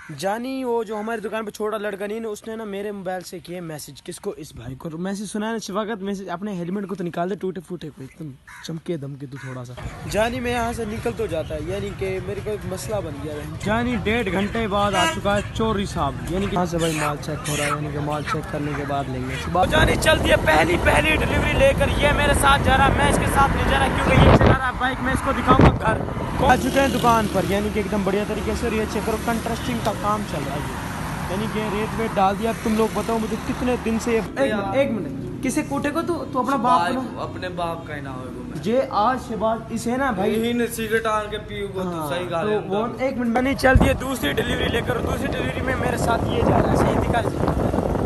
जानी वो जो हमारी दुकान पे छोटा लड़का नहीं ना, उसने ना मेरे मोबाइल से किया मैसेज, किसको, इस भाई को मैसेज सुना है वक्त मैसेज, अपने हेलमेट को तो निकाल दे, टूटे फूटे को एकदम चमके दमके तो थोड़ा सा। जानी मैं यहाँ से निकल तो जाता है, यानी कि मेरे को एक मसला बन गया है। जानी 1.5 घंटे बाद आ चुका है चोरी साहब, यानी कि यहाँ से भाई माल चेक हो रहा है, यानी कि माल चेक करने के बाद लेंगे। जानी चलती है पहली डिलीवरी लेकर, ये मेरे साथ जा रहा है, मैं इसके साथ नहीं जा रहा क्योंकि ये चला रहा है बाइक, मैं इसको दिखाऊंगा घर। आ चुके हैं दुकान पर, यानी कि एकदम बढ़िया तरीके से, और ये चेक करो कंट्रास्टिंग का काम चल रहा है, यानी कि रेत वेट डाल दिया। तुम लोग बताओ मुझे कितने दिन से एक मिनट किसे कूटे को तू अपना बाप को, अपने बाप का ही ना हो जे आज से बाद इसे ना भाई ही ने सिगरेट आन के पी को तो सही गा ले। तो एक मिनट मैंने चलती है दूसरी डिलीवरी लेकर, दूसरी डिलीवरी में मेरे साथ ये जा रहा है, सही दिखा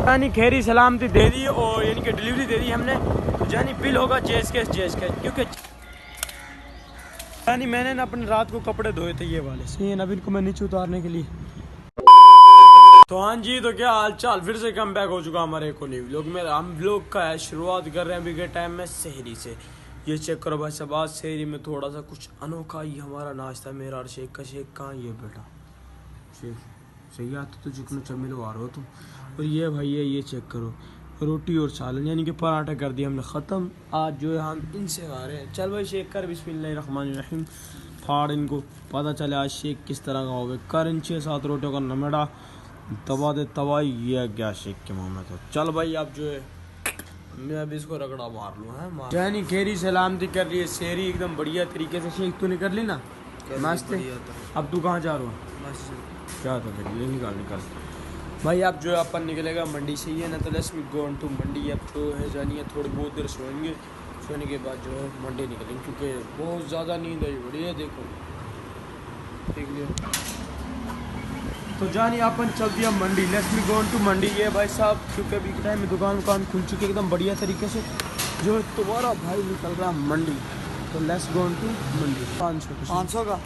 यानी खैरी सलामती दे दी, और यानी कि डिलीवरी दे दी हमने, तो यानी बिल होगा जेस के क्योंकि यानी मैंने ना अपने रात को कपड़े धोए थे ये वाले से, नबील को मैं नीचे उतारने के लिए। तो हाँ जी, तो क्या हाल चाल, फिर से कम बैक हो चुका हमारे एक न्यू व्लॉग में। हम व्लॉग का है शुरुआत कर रहे हैं अभी के टाइम में शहरी से। ये चेक करो भाई सब, आज शहरी में थोड़ा सा कुछ अनोखा ही हमारा नाश्ता, मेरा और शेख का। शेख कहाँ ये बेटा, शेख सही आता तो जितना चमिलो आ रहे हो तुम। और ये भाई ये चेक करो, रोटी और सालन यानी कि पराठा कर दिया हमने ख़त्म। आज जो है हम इनसे खा रहे हैं। चल भाई शेख कर, बिस्मिल्लाहिर्रहमानिर्रहीम, फाड़ इनको, पता चले आज शेख किस तरह का होगा। कर इन 6-7 रोटियों का नमेड़ा, दबा दे तबाही, ये क्या शेख के मुँह में। तो चल भाई अब जो है मैं अभी इसको रगड़ा मार लूँ है। यानी खेरी सलामती कर रही है शेरी एकदम बढ़िया तरीके से। शेख तूने कर ली ना मस्त। अब तू कहाँ जा रहा है, क्या था फिर ये निकाल भाई। अब जो है अपन निकलेगा मंडी से ही है ना, तो लेट्स वी गो टू मंडी। अब जो है जानिए थोड़ी बहुत देर सोएंगे, सोने के बाद जो है मंडी निकलेंगे क्योंकि बहुत ज़्यादा नींद आई बड़ी है। देखो देख लिया, तो जानिए अपन चल दिया मंडी, लेट्स वी गो टू मंडी। ये भाई साहब क्योंकि अभी के टाइम में दुकान खुल चुकी है एकदम बढ़िया तरीके से, जो है तुम्हारा भाई निकल रहा है मंडी। तो लेट्स गो टू मंडी। 500 का 500 का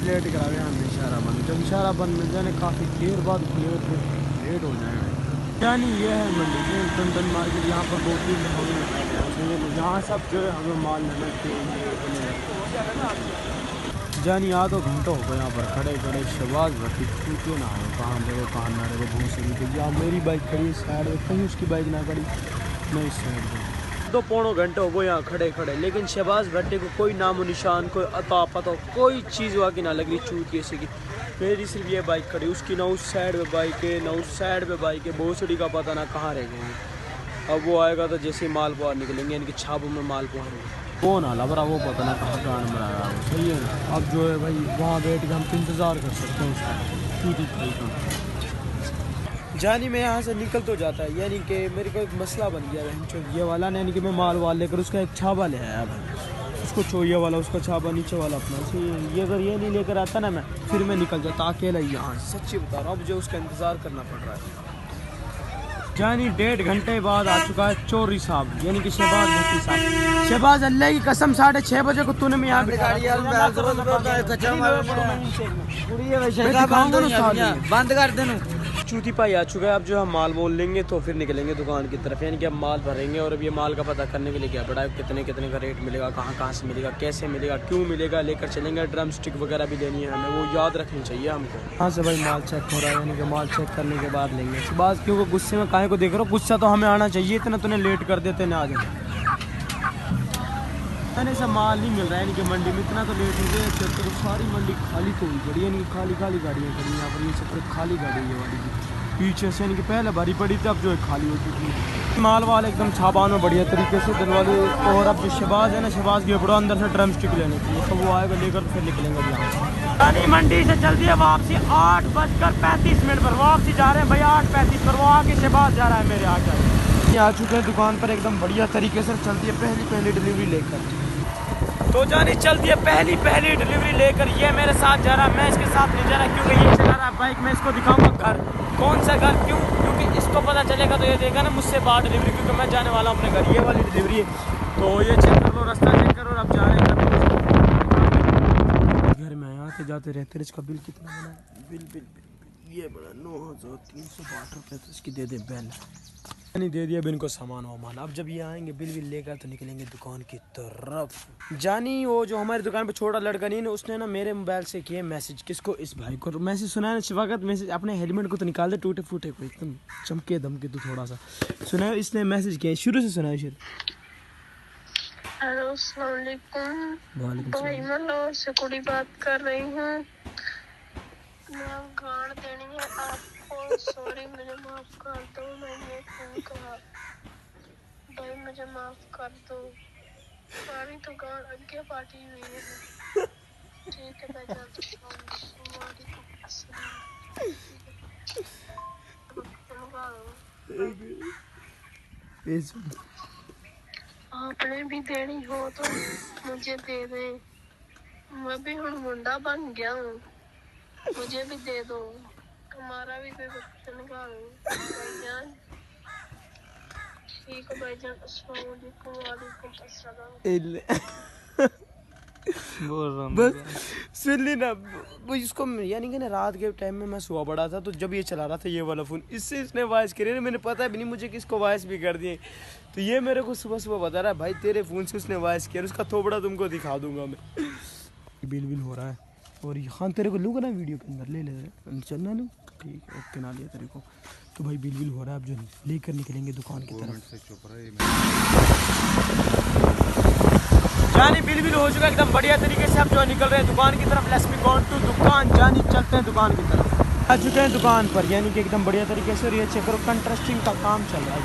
लेट करा रहे हैं इशारा बंद, जब इशारा बंद मिल जाए काफ़ी देर बाद खुले हुए फिर लेट हो जाएगा। यानी ये है मंडी में टन मार्केट, यहाँ पर 2-3 दिन यहाँ सब जो है हमें माल लेना जानी। यहाँ तो घंटों हो गए यहाँ पर खड़े शहबाज भट्टी पूछे ना हो कहाँ देखो कहाँ ना देखो, भूख से भी यहाँ मेरी बाइक खड़ी साइड में, कहीं उसकी बाइक ना खड़ी, मैं इस साइड पर 2 घंटे हो गए यहाँ खड़े, लेकिन शहबाज भट्टी को कोई नामो निशान, कोई अता पता, कोई चीज़ वहाँ की ना लग रही चूत कैसे की। मेरी सिर्फ ये बाइक खड़ी, उसकी ना उस साइड पे बाइक है ना उस साइड पे बाइक है, भोसड़ी का पता ना कहाँ रह गए। अब वो आएगा तो जैसे माल पुआ निकलेंगे, इनकी छापों में माल पुआ वो ना लबरा, वो पता ना कहाँ कान में आया वो, सही है ना। अब जो है भाई वहाँ बैठ के हम इंतज़ार कर सकते हैं उसका चूती का। जानी मैं यहाँ से निकल तो जाता है, यानी कि मेरे को एक मसला बन गया है ये वाला, यानी कि मैं माल वाल लेकर उसका एक छापा ले आया भाई, उसको चोइया वाला उसका छापा, नीचे वाला अपना। ये अगर ये नहीं लेकर आता ना मैं, फिर मैं निकल जाता अकेला ही यहाँ, सच्ची बता रहा हूँ। मुझे उसका इंतज़ार करना पड़ रहा है। जानी 1.5 घंटे बाद आ चुका है चोरी साहब, यानी कि शहबाज भट्टी साहब। शहबाज अल्लाह की कसम 6:30 बजे को तूने मैं यहाँ बंद कर देना चूती पाई आ चुका है। अब जो हम माल मोल लेंगे तो फिर निकलेंगे दुकान की तरफ, यानी कि अब माल भरेंगे। और अब ये माल का पता करने के लिए क्या पड़ा है, कितने का रेट मिलेगा, कहाँ से मिलेगा, कैसे मिलेगा, क्यों मिलेगा, लेकर चलेंगे। ड्रम स्टिक वगैरह भी लेनी है हमें, वो याद रखनी चाहिए हमको। हाँ से भाई माल चेक हो रहा है, यानी कि माल चेक करने के बाद लेंगे। बात क्योंकि गुस्से में काहे को देख रहा हो, गुस्सा तो हमें आना चाहिए, इतना तूने लेट कर देते ना आ जाए। ऐसा माल नहीं मिल रहा है यानी कि मंडी में, इतना तो लेट हो गया। तो सारी मंडी खाली तो हुई पड़ी, यानी कि खाली गाड़ियाँ खड़ी यहाँ पर। ये सब खाली गाड़ी है वाली पीछे से, यानी कि पहले भरी पड़ी थी, अब जो है खाली हो चुकी है। माल वाल एकदम छापान में बढ़िया तरीके से दिन वाले। और अब जो शहबाज है ना, शहबाज के बड़ा अंदर से ड्रम स्टिक लेने के लिए, तो वो आएगा लेकर फिर निकलेंगे यहाँ से। मंडी से चल दिया वापसी 8:35 पर, वापसी जा रहे हैं भाई 8:35 पर। वो आके शहबाज जा रहा है मेरे आगे आ चुके हैं दुकान पर, एकदम बढ़िया तरीके से चलती है पहली डिलीवरी लेकर। तो जानी चलती है पहली डिलीवरी लेकर, ये मेरे साथ जा रहा है, मैं इसके साथ नहीं जा रहा क्योंकि ये चला रहा है बाइक, मैं इसको दिखाऊंगा घर। कौन सा घर, क्यों? क्योंकि चलेगा तो ये देखा ना मुझसे बाहर डिलीवरी, क्योंकि मैं जाने वाला हूँ अपने घर, ये वाली डिलीवरी है। तो ये चेक कर लो, रास्ता चेक करो, अब जा रहे हैं घर में। आते जाते रहते। इसका बिल कितना बना? बिल बिल बिल ये बड़ा 9,362 रुपये, तो इसकी दे दे बिल। नहीं दे दिया बिन को सामान वामान। अब जब ये आएंगे बिल बिल लेकर तो निकलेंगे दुकान की तरफ। जानी वो जो हमारी दुकान पे छोटा लड़का नहीं ना, उसने ना मेरे मोबाइल से किया मैसेज, किसको? इस भाई को मैसेज सुना है वक्त मैसेज। अपने हेलमेट को तो निकाल दे, टूटे फूटे को एकदम चमके दमके तो थोड़ा सा सुना। इसने मैसेज किया, शुरू से सुना है। हेलो अस्सलाम वालेकुम भाई, मैं लाहौर से कुड़ी बात कर रही हूँ। मैं गाड़ देनी है आपको, सॉरी मुझे माफ कर दो। मैंने फोन कहा भाई मुझे माफ कर दो, सारी तो गाड़ आगे पार्टी हुई है। ठीक है भाई जान, आपने भी देनी हो तो मुझे दे दे, मैं भी हूँ मुंडा बन गया हूँ, मुझे भी दे दो, हमारा भी कोई बच्चा निकालो भाईजान। ठीक है भाईजान, अस्सलाम वालेकुम अस्सलाम। बोल रहा हूँ बस सुन ली ना वो इसको, यानी कि ना रात के टाइम में मैं सुबह पड़ा था, तो जब ये चला रहा था ये वाला फ़ोन, इससे इसने वॉइस करी, मैंने पता भी नहीं मुझे किसको वॉइस भी कर दिए। तो ये मेरे को सुबह सुबह बता रहा है भाई तेरे फ़ोन से उसने वॉइस किया, उसका थोबड़ा तुमको दिखा दूंगा मैं। बिल बिल हो रहा है। और हाँ तेरे को लूँगा ना वीडियो के अंदर, ले ले चलना लूँ, ठीक है ओके ना लिया तेरे को। तो भाई बिल बिल हो रहा है, अब जो लेकर निकलेंगे दुकान की तरफ। जानी बिल बिल हो चुका एकदम बढ़िया तरीके से। अब जो निकल रहे हैं दुकान की तरफ। लेट्स बी गॉन टू दुकान। जानी चलते हैं दुकान की तरफ। आ चुके हैं दुकान पर, यानी कि एकदम बढ़िया तरीके से। और ये चेक करो कंट्रास्टिंग का काम चल रहा है,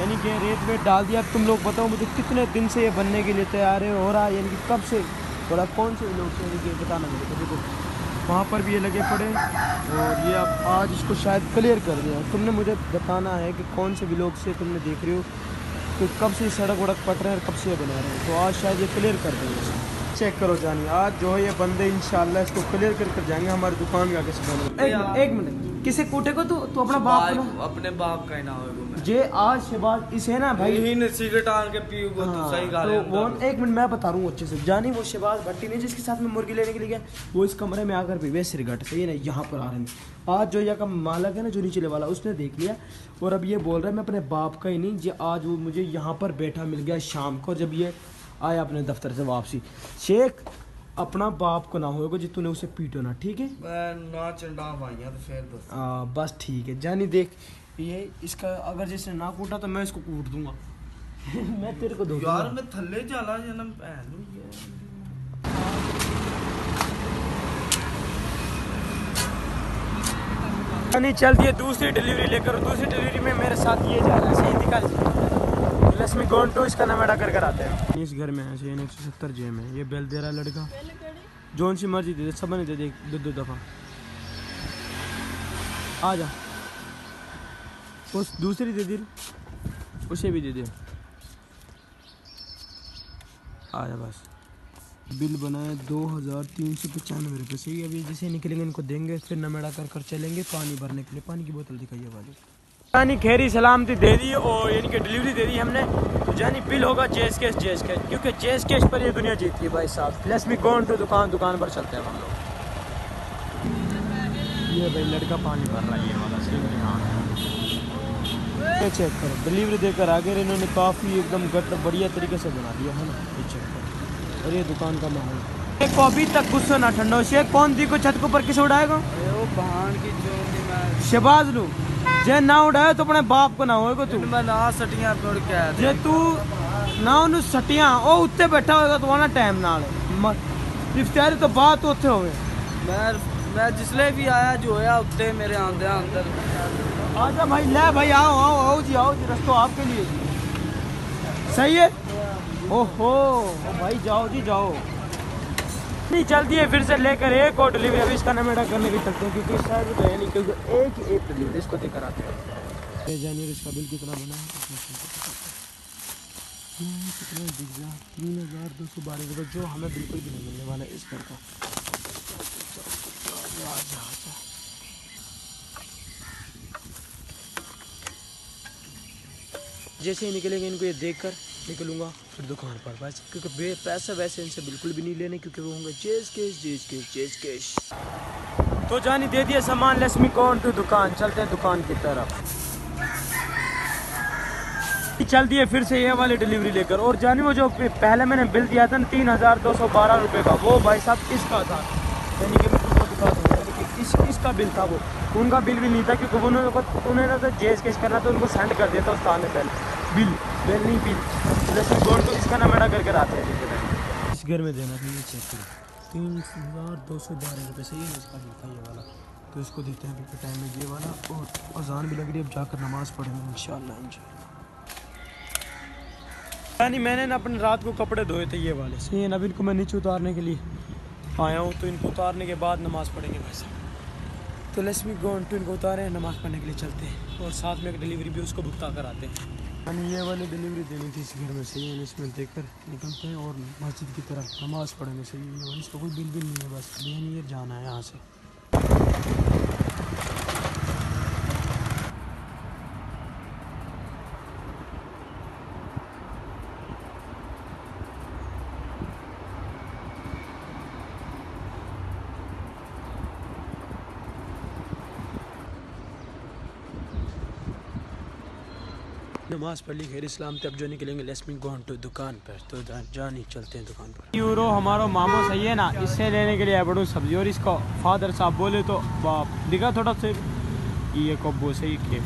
यानी कि रेत वेट डाल दिया। अब तुम लोग बताओ मुझे कितने दिन से ये बनने के लिए तैयार है, हो रहा है, यानी कि कब से थोड़ा कौन से लोग से, यानी कि बताना मुझे। तो देखो वहाँ पर भी ये लगे पड़े, और ये अब आज इसको शायद क्लियर कर दिया। तुमने मुझे बताना है कि कौन से ब्लॉग से तुमने देख रहे हो, तो कब से सड़क वड़क पट रहे हैं और कब से ये बना रहे हैं। तो आज शायद ये क्लियर कर देंगे। चेक करो जानी, आज जो है ये बंदे इंशाल्लाह इसको क्लियर कर जाएंगे हमारी दुकान का। किसी बंदे एक मिनट किसे कूटे को तू अपना बाप ना, अपने बाप का ही ना होगा मैं जे आज शहबाज इसे ना भाई यही ने सिगरेट आन के पी को तो सही गाल है। वो एक मिनट मैं बता रहा हूँ अच्छे से। जानी वो शहबाज भट्टी ने जिसके साथ में मुर्गी लेने के लिए गया, वो इस कमरे में आकर पीवे सिगरेट, सही है ना, यहाँ पर आ रहे हैं। आज जो यहाँ का मालक है ना, जो नीचे वाला, उसने देख लिया और अब ये बोल रहा है मैं अपने बाप का ही नहीं, जो आज वो मुझे यहाँ पर बैठा मिल गया शाम को, जब ये आया अपने दफ्तर से वापसी। शेख अपना बाप को ना होगा जी, तूने उसे पीटो ना, ठीक है? मैं ना चंडा भाइयां तो फिर बस बस ठीक है। जानी देख ये इसका अगर जिसने ना कूटा तो मैं इसको कूट दूंगा। मैं तेरे को दूंगा यार, मैं थल्ले जाला जन्म पहलू नहीं चलती है दूसरी डिलीवरी लेकर। दूसरी डिलीवरी में मेरे साथ ये जा रहा है, सही निकाल लक्ष्मी गोन टू इसका नाम कर कर आते हैं। इस घर में है 170 जे में ये बेल दे रहा है लड़का, जोन सी मर्जी दे दे, सब ने दे दे दो दफ़ा। आ जा, उस दूसरी दे दे, उसे भी दे दे, आ जा बस। बिल बनाए 2,395 रुपये से। अभी जैसे निकलेंगे इनको देंगे, फिर नमेड़ा कर कर चलेंगे पानी भरने के लिए। पानी की बोतल दिखाइए वाली। जानी खैरी सलामती दे दी और यानी कि डिलीवरी दे दी हमने। तो जानी बिल होगा जेस कैश, क्योंकि जेस कैश पर ये दुनिया जीतती है भाई साहब। लेट्स बी गोन टू दुकान पर चलते हैं हम लोग। ये भाई लड़का पानी भर रहा है, ये वाला सही। हाँ चेक करो, डिलीवरी देकर आगे इन्होंने काफ़ी एकदम गट बढ़िया तरीके से बना दिया है ना, ये चेक करो। और ये दुकान का माहौल। एक को अभी तक गुस्सा ना ठंडा हो। शेख कौन दी को छत के ऊपर किसे उड़ाएगा? वो बहान की जोड़ी में शहबाज लू जे ना उड़ाए तो अपने बाप को ना होएगा तू। मैं ना सटियां तोड़ के आया जे तू ना उन्हें सटियां ओ उत्ते बैठा होएगा तो वहां टाइम नाल इफ्तारी तो बात उत्ते होवे। मैं जिसले भी आया जो होया उत्ते मेरे आंदे अंदर। आजा भाई, ले भाई आओ जी रस्तो आपके लिए जी। सही है। ओहो भाई जाओ जी जाओ। नहीं चलती है फिर से लेकर एक और डिलीवरी। अभी इसका नमेड़ा करने भी चलते हैं, क्योंकि शायद तो है नहीं, क्योंकि एक डिलीवरी इसको देकर आते हैं। ये जानिए इसका बिल कितना बना है, कितना दिख गया 3,212 रुपये, जो हमें बिल्कुल भी नहीं मिलने वाला है इस घर का। जैसे ही निकलेंगे इनको ये देख कर निकलूँगा फिर दुकान पर बस, क्योंकि पैसा वैसे इनसे बिल्कुल भी नहीं लेने, क्योंकि वो होंगे जेज केश। तो जानी दे दिया सामान, लेट्स मी गो टू दुकान, चलते हैं दुकान की तरफ। चल दिए फिर से ये वाली डिलीवरी लेकर। और जानी वो जो पहले मैंने बिल दिया था ना 3212 रुपये का, वो भाई साहब इसका था, यानी कि मैं तुमको दिखाता हूँ, यानी कि इसका बिल था वो, उनका बिल भी नहीं था, क्योंकि उन्होंने तो जेस केस करना तो उनको सेंड कर दिया था उस थाने पहले, बिल नहीं बिल। जैसे गोल्ड को इसका नमेड़ा करके आते हैं इस घर में देना था, ये चेक करो 3212 रुपये से ये इसका बिल था ये वाला। तो इसको देते हैं अभी के टाइम में ये वाला, और अजान भी लग रही है, अब जाकर नमाज़ पढ़ेंगे इंशाल्लाह। यानी मैंने ना अपने रात को कपड़े धोए थे ये वाले से, ये नबीन को मैं नीचे उतारने के लिए आया हूँ, तो इनको उतारने के बाद नमाज़ पढ़ेंगे भाई साहब। तो लेट्स मी गो टू, इनको उतारे नमाज़ पढ़ने के लिए चलते हैं, और साथ में एक डिलीवरी भी उसको भुगता कर आते हैं। यानी ये वाली डिलीवरी देनी थी इस घर में से, यानी इसमें देकर निकलते हैं और मस्जिद की तरफ नमाज़ पढ़ने से। ये इसका कोई बिल नहीं है, बस ये जाना है यहाँ से। नमाज पढ़ ली खैर इस्लाम, तब जो निकलेंगे लेट्स मी गो टू दुकान पर। तो जानी चलते हैं दुकान पर। यूरो हमारा मामो सही है ना, इससे लेने के लिए बड़ू सब्जी, और इसका फादर साहब बोले तो बाप दिखा थोड़ा से, ये कब्बो सही के,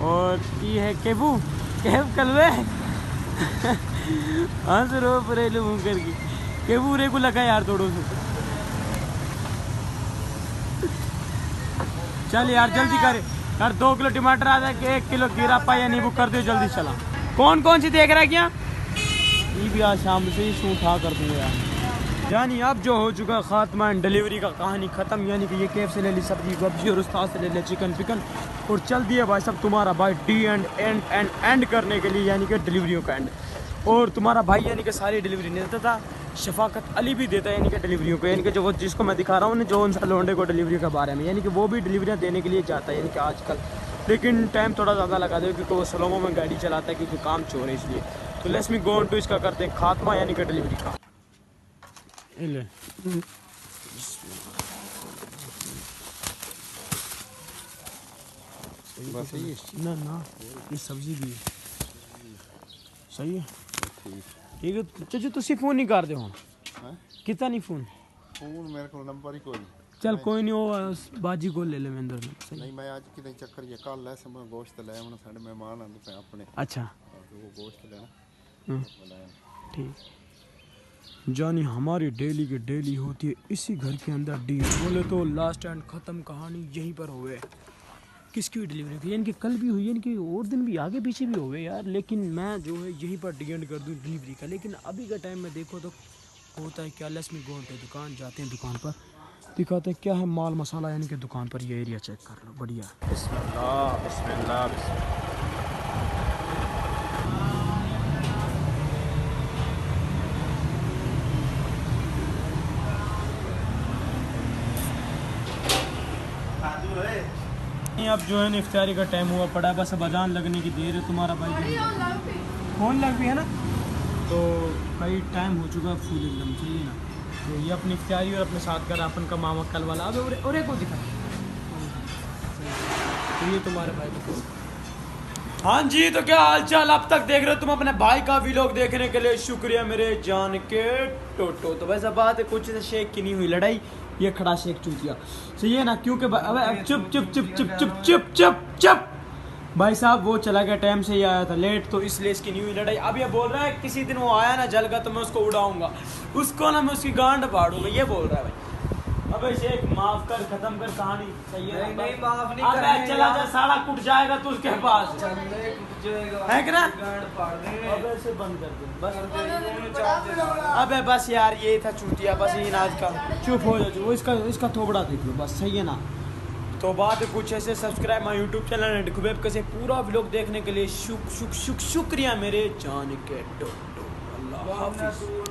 और ये है केबू केब कलवे हंस रो परेलू मुँह करके केबू रे को लगा यार थोड़ो से। चल यार जल्दी करे यार, 2 किलो टमाटर आ जाए, 1 किलो खीरा पाया नींबू कर दो जल्दी। चला कौन कौन सी देख रहा है क्या, ये भी आज शाम से ही शू उठा कर दूँगा यार। यानी अब जो हो चुका खात्मा डिलीवरी का कहानी ख़त्म, यानी कि ये कैफ से ले ली सब्जी वब्जी, और उस्ताद से ले ले चिकन पिकन, और चल दिया भाई सब तुम्हारा भाई डी एंड करने के लिए, यानी कि डिलीवरियों का एंड। और तुम्हारा भाई यानी कि सारी डिलीवरी नहीं देता था, शफाकत अली भी देता है यानी कि डिलीवरियों को, यानी कि जो वो जिसको मैं दिखा रहा हूँ ना, जो उनसा लोंडे को डिलीवरी के बारे में, यानी कि वो भी डिलीवरियाँ देने के लिए जाता है यानी कि आजकल, लेकिन टाइम थोड़ा ज़्यादा लगा दे क्योंकि वो स्लोमो में गाड़ी चलाता है, क्योंकि काम चोर है इसलिए। तो लेट्स मी गो टू, इसका करते हैं खात्मा यानी कि डिलीवरी का। ना ना ये सब्जी भी सही है, ठीक है। चाचा तुसी फोन नहीं करते हो कितना नहीं फोन मेरे को नंबर ही कोई चल कोई नहीं, वो बाजी को ले ले मैं अंदर नहीं, मैं आज कितने चक्कर ये कल है समय गोश्त लाया मैंने, साढ़े मेहमान आते पे अपने। अच्छा तो वो गोश्त लेना ठीक। जानी हमारी डेली की डेली होती है इसी घर के अंदर डील, बोले तो लास्ट एंड ख़त्म कहानी यहीं पर हुए। किसकी डिलीवरी की, यानी कि कल भी हुई, यानी कि और दिन भी आगे पीछे भी हुए यार, लेकिन मैं जो है यहीं पर डी एंड कर दूँ डिलीवरी का। लेकिन अभी का टाइम में देखो तो होता है क्या, लेट्स मी गो टू दुकान, जाते हैं दुकान पर, दिखाते हैं क्या है माल मसाला, यानी कि दुकान पर ये एरिया चेक कर लो बढ़िया। बिस्मिल्लाह बिस्मिल्लाह बिस्मिल्लाह। अब जो है ना इफ्तारी का टाइम हुआ पड़ा है, बस अब अजान लगने की देर है। तुम्हारा भाई फोन लग भी है ना, तो भाई टाइम हो चुका है फूल एकदम चाहिए ना। तो ये अपनी इफ्तारी और अपने साथ कर अपन का मामा कल वाला, अब और को दिखा, तो ये तुम्हारे भाई को। हाँ जी, तो क्या हाल चाल, अब तक देख रहे हो तुम अपने भाई का व्लॉग देखने के लिए शुक्रिया मेरे जान के टोटो। तो वैसा बात है कुछ से शेख की नहीं हुई लड़ाई, ये खड़ा शेख चूतिया सही है ना, क्योंकि अबे चुप चुप चुप चुप चुप चुप चुप चुप भाई साहब वो चला गया टाइम से ही आया था लेट, तो इसलिए इसकी नहीं हुई लड़ाई। अब ये बोल रहा है किसी दिन वो आया ना जलगा तो मैं उसको उड़ाऊंगा, उसको ना मैं उसकी गांड फाड़ूंगा, ये बोल रहा है भाई। अबे शेख माफ कर, खत्म कर कहानी सही है। नहीं माफ नहीं अबे चला जा, साला कुट जाएगा तू उसके पास है कि ना। अबे इसे बंद कर दे बस। अबे बस यार ये था चूतिया, बस ये नाज का चुप हो जा, वो इसका थोबड़ा देख लो बस सही है ना। तो बात है कुछ ऐसे, subscribe my YouTube channel and खुबेब कैसे पूरा व्लॉग देखने के लिए शुक्रिया मेरे जान के टोटो। अल्लाह हाफिज़।